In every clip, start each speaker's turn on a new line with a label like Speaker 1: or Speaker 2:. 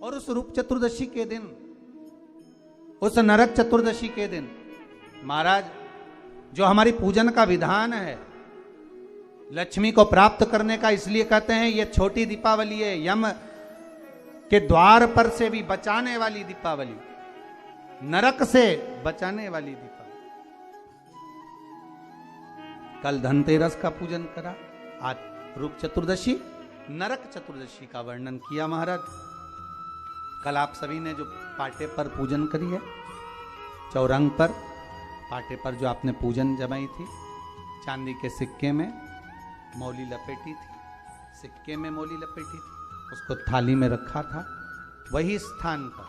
Speaker 1: और उस रूप चतुर्दशी के दिन, उस नरक चतुर्दशी के दिन महाराज जो हमारी पूजन का विधान है लक्ष्मी को प्राप्त करने का, इसलिए कहते हैं ये छोटी दीपावली है, यम के द्वार पर से भी बचाने वाली दीपावली, नरक से बचाने वाली दीपावली। कल धनतेरस का पूजन करा, आज रूप चतुर्दशी, नरक चतुर्दशी का वर्णन किया महाराज। कल आप सभी ने जो पाटे पर पूजन करी है, चौरंग पर पाटे पर जो आपने पूजन जमाई थी, चांदी के सिक्के में मौली लपेटी थी, सिक्के में मौली लपेटी थी, उसको थाली में रखा था, वही स्थान पर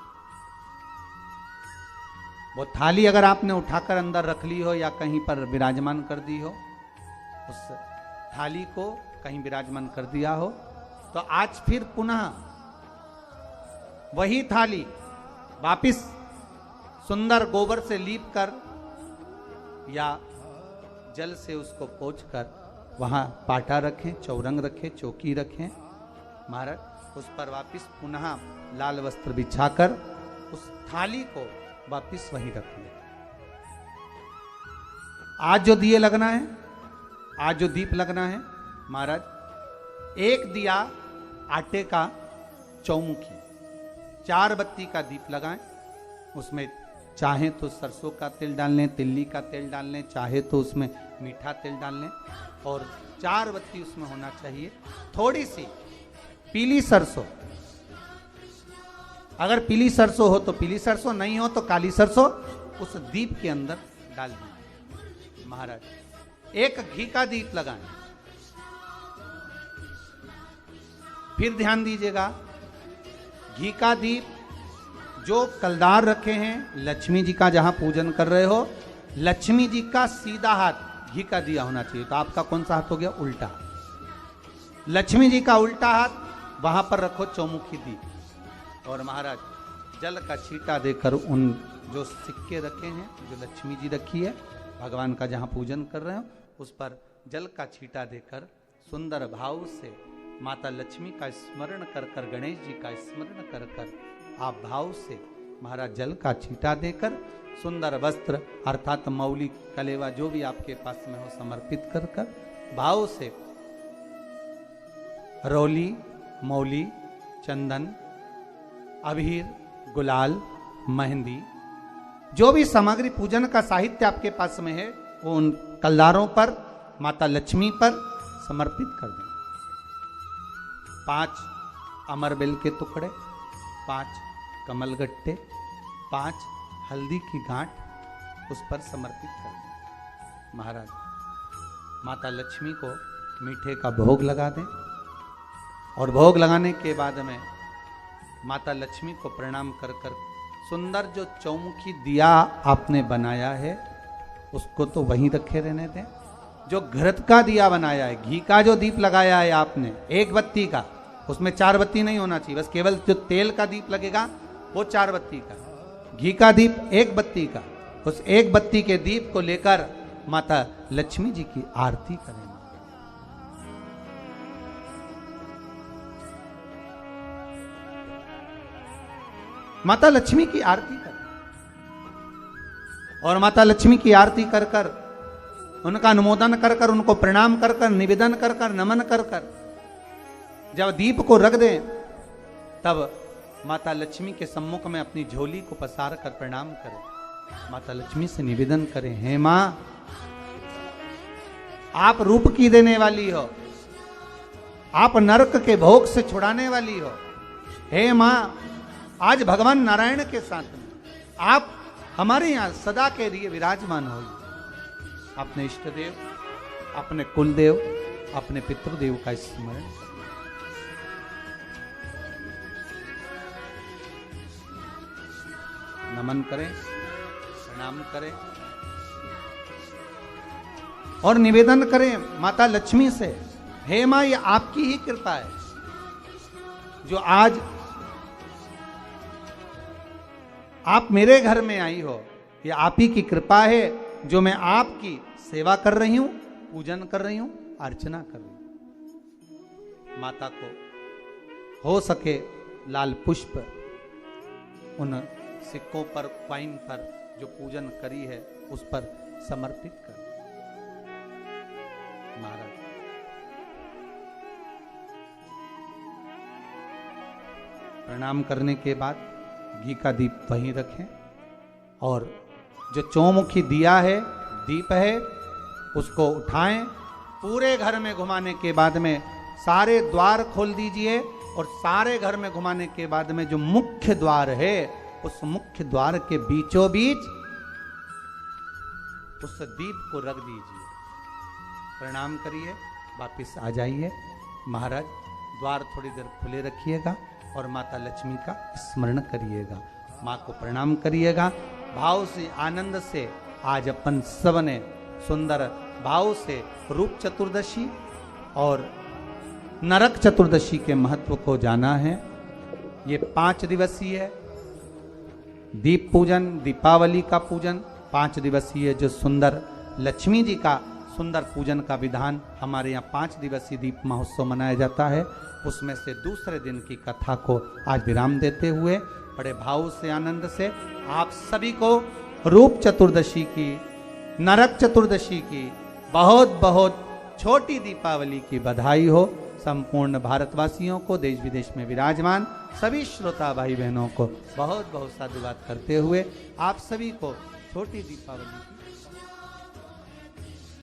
Speaker 1: वो थाली अगर आपने उठाकर अंदर रख ली हो या कहीं पर विराजमान कर दी हो, उस थाली को कहीं विराजमान कर दिया हो, तो आज फिर पुनः वही थाली वापिस सुंदर गोबर से लीप कर या जल से उसको पोंछ कर वहां पाटा रखें, चौरंग रखें, चौकी रखें महाराज, उस पर वापिस पुनः लाल वस्त्र बिछाकर उस थाली को वापिस वहीं रख लें। आज जो दिए लगना है, आज जो दीप लगना है महाराज, एक दिया आटे का चौमुखी, 4 बत्ती का दीप लगाएं, उसमें चाहे तो सरसों का तेल डाल लें, तिल्ली का तेल डाल लें, चाहे तो उसमें मीठा तेल डाल लें, और 4 बत्ती उसमें होना चाहिए। थोड़ी सी पीली सरसों, अगर पीली सरसों हो तो पीली सरसों, नहीं हो तो काली सरसों उस दीप के अंदर डाल दीजिए महाराज। एक घी का दीप लगाएं। फिर ध्यान दीजिएगा, घी का दीप जो कलदार रखे हैं, लक्ष्मी जी का जहां पूजन कर रहे हो, लक्ष्मी जी का सीधा हाथ घी का दिया होना चाहिए। तो आपका कौन सा हाथ हो गया? उल्टा। लक्ष्मी जी का उल्टा हाथ वहां पर रखो चौमुखी दीप, और महाराज जल का छींटा देकर उन जो सिक्के रखे हैं, जो लक्ष्मी जी रखी है, भगवान का जहां पूजन कर रहे हो, उस पर जल का छींटा देकर सुंदर भाव से माता लक्ष्मी का स्मरण कर कर, गणेश जी का स्मरण कर कर, आप भाव से महाराज जल का छींटा देकर सुंदर वस्त्र अर्थात मौली कलेवा जो भी आपके पास में हो समर्पित कर कर भाव से रौली, मौली, चंदन, अबीर, गुलाल, मेहंदी, जो भी सामग्री पूजन का साहित्य आपके पास में है, वो उन कलदारों पर, माता लक्ष्मी पर समर्पित कर दें। 5 अमरबेल के टुकड़े, 5 कमलगट्टे, 5 हल्दी की गांठ उस पर समर्पित कर दें महाराज। माता लक्ष्मी को मीठे का भोग लगा दें, और भोग लगाने के बाद में माता लक्ष्मी को प्रणाम कर कर सुंदर जो चौमुखी दिया आपने बनाया है उसको तो वहीं रखे रहने दें। जो घृत का दिया बनाया है, घी का जो दीप लगाया है आपने 1 बत्ती का, उसमें 4 बत्ती नहीं होना चाहिए, बस केवल जो तेल का दीप लगेगा वो 4 बत्ती का, घी का दीप 1 बत्ती का, उस 1 बत्ती के दीप को लेकर माता लक्ष्मी जी की आरती करें। माता लक्ष्मी की आरती करें, और माता लक्ष्मी की आरती कर कर, उनका अनुमोदन कर कर, उनको प्रणाम कर कर, निवेदन कर कर, नमन कर कर जब दीप को रख दें, तब माता लक्ष्मी के सम्मुख में अपनी झोली को पसार कर प्रणाम करें। माता लक्ष्मी से निवेदन करें, हे मां, आप रूप की देने वाली हो, आप नरक के भोग से छुड़ाने वाली हो। हे मां, आज भगवान नारायण के साथ में आप हमारे यहां सदा के लिए विराजमान हो। अपने इष्ट देव, अपने कुल देव, अपने पितृदेव का स्मरण, नमन करें, प्रणाम करें और निवेदन करें माता लक्ष्मी से, हे मां, ये आपकी ही कृपा है जो आज आप मेरे घर में आई हो। ये आप ही की कृपा है जो मैं आपकी सेवा कर रही हूं, पूजन कर रही हूं, अर्चना कर रही हूं। माता को हो सके लाल पुष्प उन सिक्कों पर, क्वाइन पर जो पूजन करी है उस पर समर्पित कर। महाराज प्रणाम करने के बाद घी का दीप वहीं रखें और जो चौमुखी दिया है, दीप है, उसको उठाएं, पूरे घर में घुमाने के बाद में सारे द्वार खोल दीजिए और सारे घर में घुमाने के बाद में जो मुख्य द्वार है उस मुख्य द्वार के बीचों बीच उस दीप को रख दीजिए। प्रणाम करिए, वापिस आ जाइए। महाराज द्वार थोड़ी देर खुले रखिएगा और माता लक्ष्मी का स्मरण करिएगा, माँ को प्रणाम करिएगा। भाव से, आनंद से आज अपन सबने सुंदर भाव से रूप चतुर्दशी और नरक चतुर्दशी के महत्व को जाना है। ये 5 दिवसीय है दीप पूजन, दीपावली का पूजन 5 दिवसीय, जो सुंदर लक्ष्मी जी का सुंदर पूजन का विधान हमारे यहाँ 5 दिवसीय दीप महोत्सव मनाया जाता है। उसमें से दूसरे दिन की कथा को आज विराम देते हुए बड़े भाव से, आनंद से आप सभी को रूप चतुर्दशी की, नरक चतुर्दशी की बहुत बहुत छोटी दीपावली की बधाई हो। संपूर्ण भारतवासियों को, देश विदेश में विराजमान सभी श्रोता भाई बहनों को बहुत बहुत साधुवाद करते हुए आप सभी को छोटी दीपावली